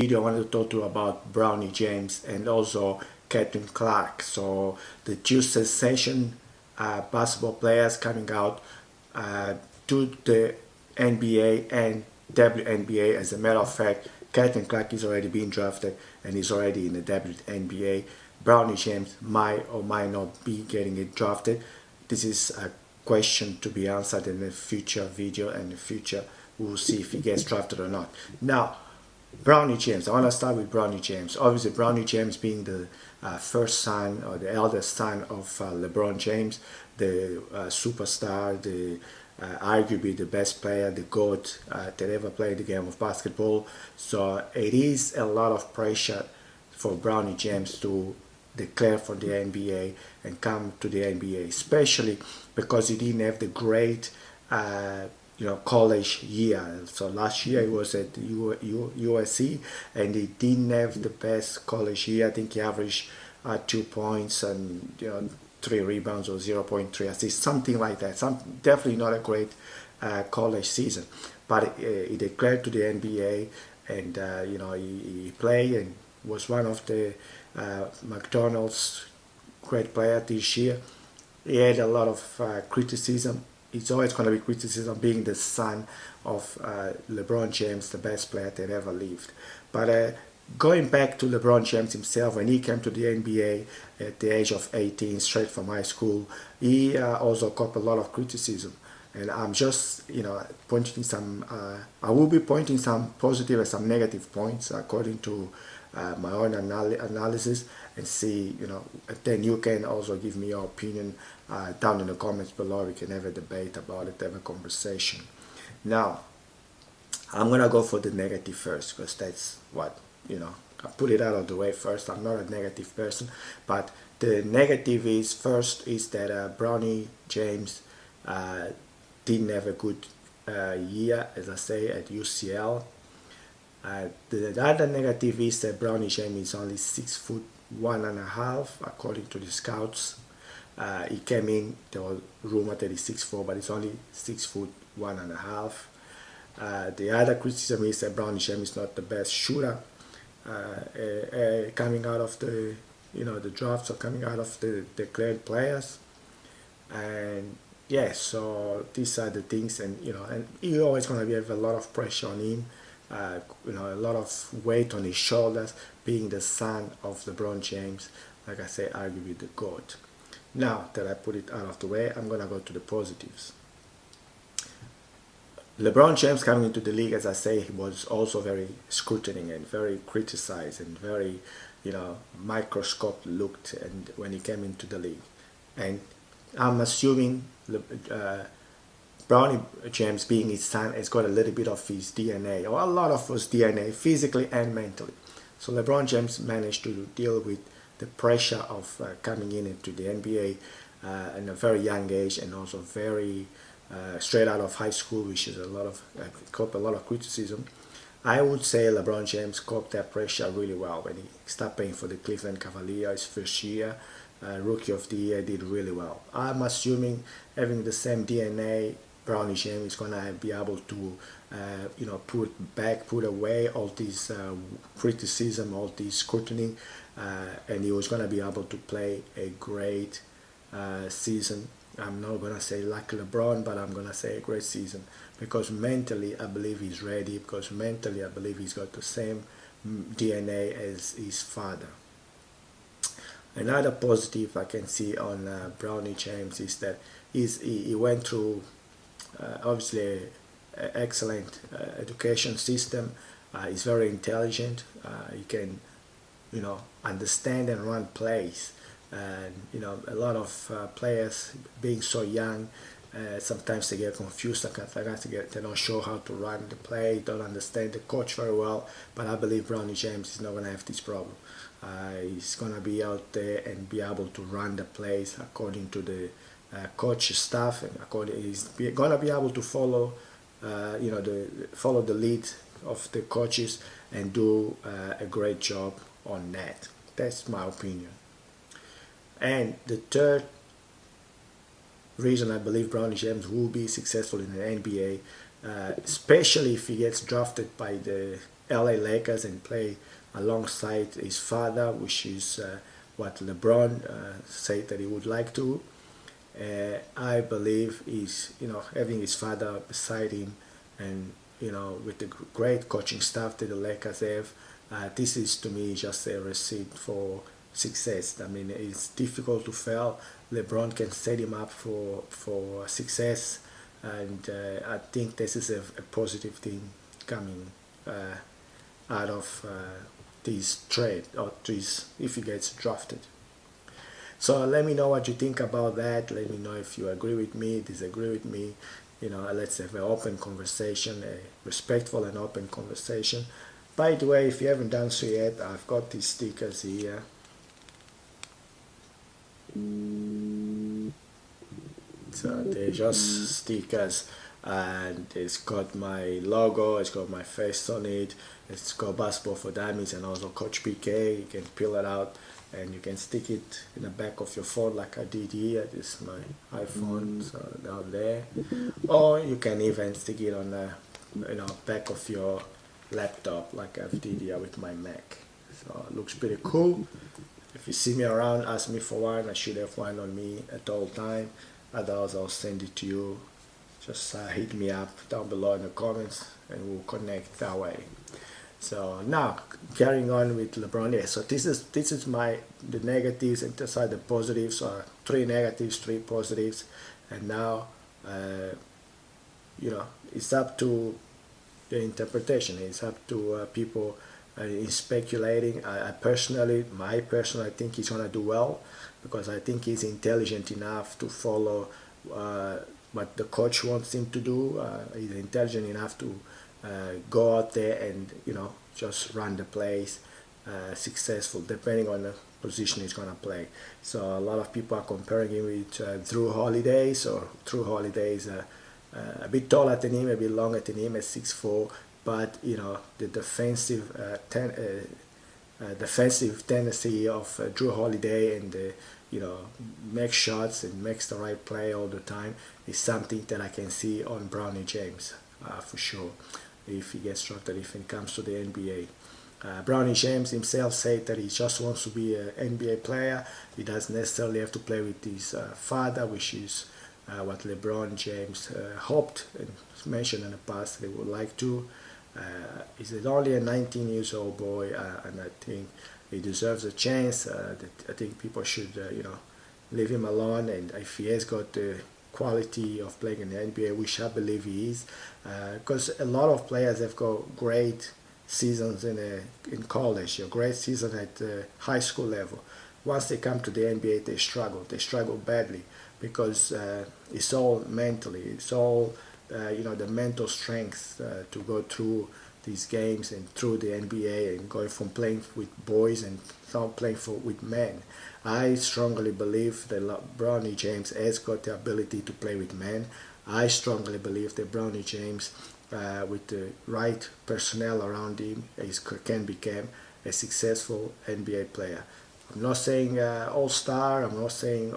video I wanted to talk to you about Bronny James and also Catlyn Clarke. So the two sensation basketball players coming out to the NBA and WNBA. As a matter of fact, Catlyn Clarke is already being drafted and is already in the WNBA. Bronny James might or might not be getting it drafted. This is a question to be answered in a future video, and in the future we'll see if he gets drafted or not. Now, Bronny James. I want to start with Bronny James. Obviously, Bronny James being the first son or the eldest son of LeBron James, the superstar, the arguably the best player, the GOAT that ever played the game of basketball. So it is a lot of pressure for Bronny James to declare for the NBA and come to the NBA, especially because he didn't have the great college year. So last year he was at USC and he didn't have the best college year. I think he averaged 2 points and 3 rebounds or 0.3 assists, something like that. Definitely not a great college season, but he declared to the NBA, and he played and was one of the McDonald's great player this year. He had a lot of criticism. It's always going to be criticism being the son of LeBron James, the best player that ever lived. But going back to LeBron James himself, when he came to the NBA at the age of 18, straight from high school, he also caught a lot of criticism. And I'm just, pointing some, I will be pointing some positive and some negative points according to my own analysis, and see, then you can also give me your opinion down in the comments below. We can have a debate about it, have a conversation. Now, I'm going to go for the negative first, because that's what, I put it out of the way first. I'm not a negative person, but the negative is, first, is that Bronny James didn't have a good year, as I say, at UCL. The other negative is that Bronny James is only 6'1.5", according to the scouts. He came in, there was rumor that he's 6'4", but he's only 6'1.5". The other criticism is that Bronny James is not the best shooter coming out of the the drafts, or coming out of the declared players. And yeah, so these are the things, and and you're always going to have a lot of pressure on him. A lot of weight on his shoulders, being the son of LeBron James, like I say, arguably the GOAT. Now that I put it out of the way, I'm going to go to the positives. LeBron James coming into the league, as I say, he was also very scrutinized and very criticized and very, microscope looked, and when he came into the league. And I'm assuming Bronny James, being his son, has got a little bit of his DNA, or a lot of his DNA, physically and mentally. So LeBron James managed to deal with the pressure of coming into the NBA at a very young age, and also very straight out of high school, which is caught a lot of criticism. I would say LeBron James coped that pressure really well when he started playing for the Cleveland Cavaliers his first year. Rookie of the Year, did really well. I'm assuming, having the same DNA, Bronny James is going to be able to, put away all this criticism, all this scrutiny, and he was going to be able to play a great season. I'm not going to say like LeBron, but I'm going to say a great season, because mentally I believe he's ready, because mentally I believe he's got the same DNA as his father. Another positive I can see on Bronny James is that he went through obviously an excellent education system. He's very intelligent. He can, understand and run plays. And a lot of players, being so young, sometimes they get confused. They don't show how to run the play, don't understand the coach very well. But I believe Bronny James is not going to have this problem. He's going to be out there and be able to run the plays according to the coach staff, and he's going to be able to follow, follow the lead of the coaches and do a great job on that. That's my opinion. And the third reason I believe Bronny James will be successful in the NBA, especially if he gets drafted by the LA Lakers and play alongside his father, which is what LeBron said that he would like to. I believe he's, having his father beside him, and with the great coaching staff that the Lakers have, this is to me just a receipt for success. I mean, it's difficult to fail. LeBron can set him up for success, and I think this is a positive thing coming out of this trade, or this if he gets drafted. So let me know what you think about that. Let me know if you agree with me, disagree with me. Let's have an open conversation, a respectful and open conversation. By the way, if you haven't done so yet, I've got these stickers here. So they're just stickers, and it's got my logo, it's got my face on it, it's got Basketball for Dummies and also Coach PK. You can peel it out and you can stick it in the back of your phone like I did here. This is my iPhone, so down there. Or you can even stick it on the back of your laptop like I've did here with my Mac. So it looks pretty cool. If you see me around, ask me for one. I should have one on me at all time. Otherwise, I'll send it to you. Just hit me up down below in the comments and we'll connect that way. So now carrying on with LeBron. Yeah, so this is the negatives, and these are the positives. So 3 negatives, 3 positives, and now it's up to the interpretation. It's up to people in speculating. I personally think he's gonna do well, because I think he's intelligent enough to follow what the coach wants him to do. He's intelligent enough to go out there and just run the plays successful, depending on the position he's gonna play. So a lot of people are comparing him with Drew Holiday. So Drew Holiday is a bit taller than him, a bit longer than him at 6'4", but the defensive tendency of Drew Holiday, and makes shots and makes the right play all the time, is something that I can see on Bronny James for sure, if he gets drafted, if he comes to the NBA. Bronny James himself said that he just wants to be an NBA player. He doesn't necessarily have to play with his father, which is what LeBron James hoped and mentioned in the past that he would like to. He's only a 19 years old boy, and I think he deserves a chance. I think people should, leave him alone, and if he has got the quality of playing in the NBA, which I believe he is, because a lot of players have got great seasons in college, a great season at the high school level. Once they come to the NBA, they struggle badly, because it's all mentally, it's all the mental strength to go through these games and through the NBA, and going from playing with boys and now playing with men. I strongly believe that Bronny James has got the ability to play with men. I strongly believe that Bronny James, with the right personnel around him, can become a successful NBA player. I'm not saying all-star. I'm not saying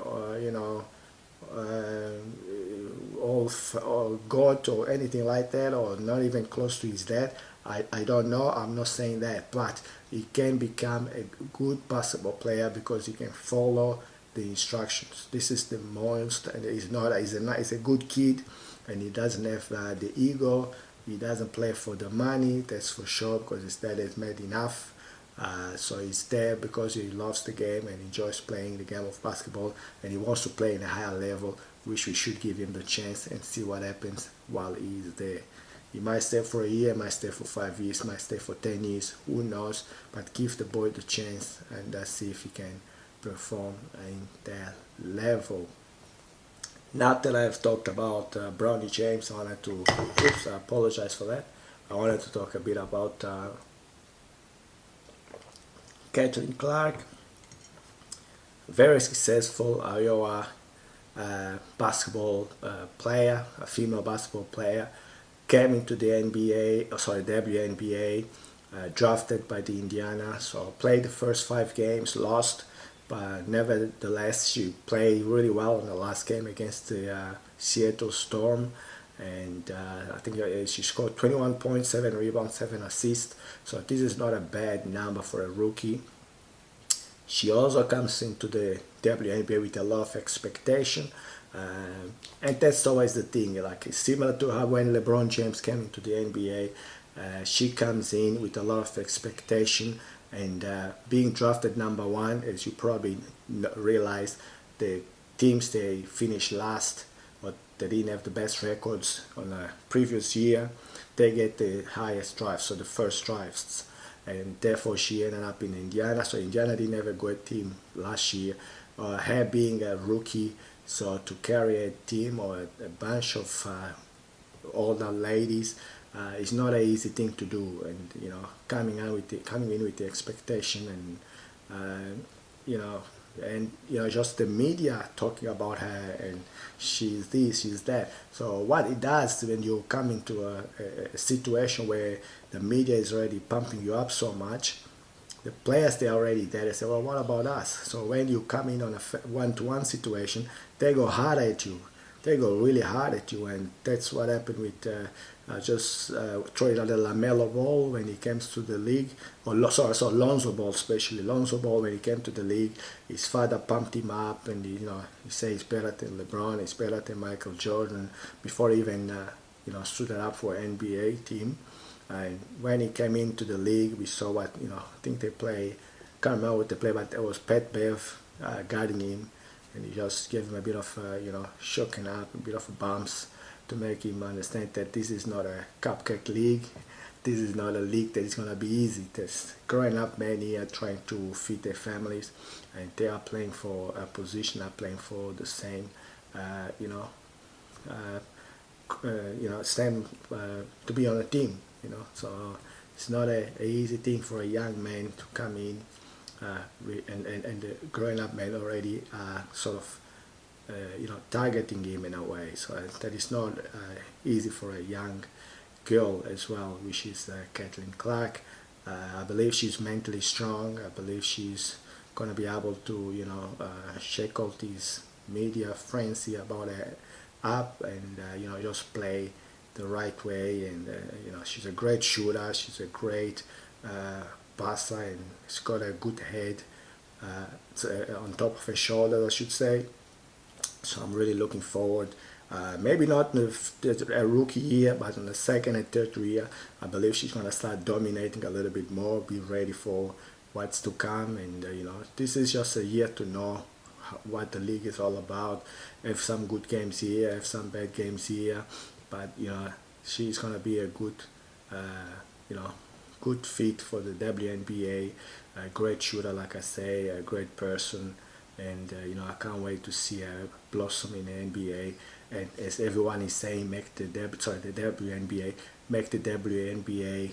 all God or anything like that, or not even close to his dad. I don't know. I'm not saying that, but he can become a good basketball player because he can follow the instructions. This is the most, and he's a good kid, and he doesn't have the ego. He doesn't play for the money, that's for sure, because his dad has made enough. So he's there because he loves the game and enjoys playing the game of basketball, and he wants to play in a higher level, which we should give him the chance and see what happens while he's there. He might stay for a year, might stay for 5 years, might stay for 10 years, who knows, but give the boy the chance and see if he can perform in that level. Now that I've talked about Bronny James, I apologize for that. I wanted to talk a bit about Catlyn Clarke, very successful Iowa basketball player, a female basketball player, came into the WNBA, drafted by the Indiana, so played the first 5 games, lost, but nevertheless she played really well in the last game against the Seattle Storm. and I think she scored 21 points, 7 rebounds, 7 assists. So this is not a bad number for a rookie. She also comes into the WNBA with a lot of expectation, and that's always the thing. Like, it's similar to how when LeBron James came into the NBA, she comes in with a lot of expectation, and being drafted number one, as you probably realize, the teams they finished last, or they didn't have the best records on the previous year, they get the highest drafts, so the first drafts. And therefore she ended up in Indiana. So Indiana didn't have a good team last year. Her being a rookie, so to carry a team or a bunch of older ladies is not an easy thing to do. And coming in with the expectation, and just the media talking about her, and she's this, she's that. So what it does when you come into a situation where the media is already pumping you up so much, the players, they're already there. They say, well, what about us? So when you come in on a one-to-one situation, they go hard at you. They go really hard at you, and that's what happened with throwing out the LaMelo Ball when he comes to the league, or Lonzo Ball, especially Lonzo Ball when he came to the league. His father pumped him up, and he said he's better than LeBron, he's better than Michael Jordan before he even suited up for an NBA team. And when he came into the league, we saw what I think they play. Can't remember what they play, but it was Pat Bev guarding him. And he just gave him a bit of, shooking up, a bit of bumps to make him understand that this is not a cupcake league. This is not a league that is going to be easy. There's growing up men here trying to feed their families, and they are playing for a position, are playing for the same, same to be on a team. So it's not a easy thing for a young man to come in. And the growing up men already sort of targeting him in a way, so that is not easy for a young girl as well, which is Catlyn Clarke. I believe she's mentally strong. I believe she's going to be able to shake all these media frenzy about her up, and just play the right way. And she's a great shooter, she's a great passer, and she's got a good head on top of her shoulder, I should say. So I'm really looking forward. Maybe not in a rookie year, but in the second and third year, I believe she's going to start dominating a little bit more, be ready for what's to come. And this is just a year to know what the league is all about. Have some good games here, have some bad games here, but she's going to be a good good fit for the WNBA. A great shooter, like I say, a great person, and I can't wait to see her blossom in the NBA. And as everyone is saying, the WNBA, make the WNBA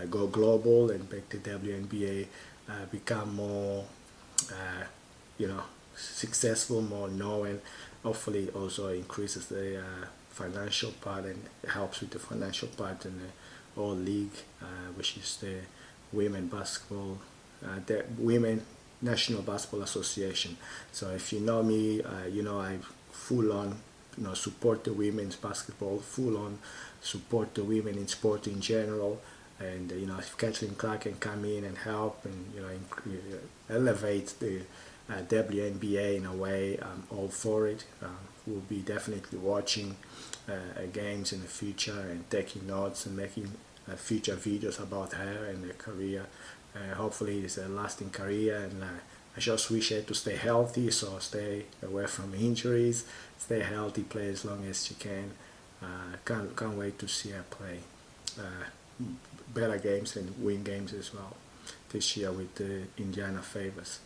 go global, and make the WNBA become more successful, more known. Hopefully also increases the financial part and helps with the financial part in the whole league, which is the women basketball, the Women National Basketball Association. So if you know me, I full on support the women's basketball, full on support the women in sport in general. And if Catlyn Clarke can come in and help and elevate the WNBA in a way, I'm all for it. We'll be definitely watching games in the future and taking notes and making future videos about her and her career. Hopefully it's a lasting career, and I just wish her to stay healthy, so stay away from injuries, stay healthy, play as long as she can. Can't wait to see her play better games and win games as well this year with the Indiana Favors.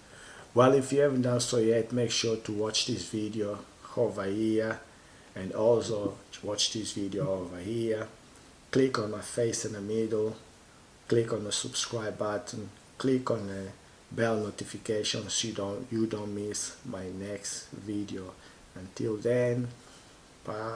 Well, if you haven't done so yet, make sure to watch this video over here, and also watch this video over here. Click on my face in the middle, click on the subscribe button, click on the bell notification so you don't miss my next video. Until then, bye.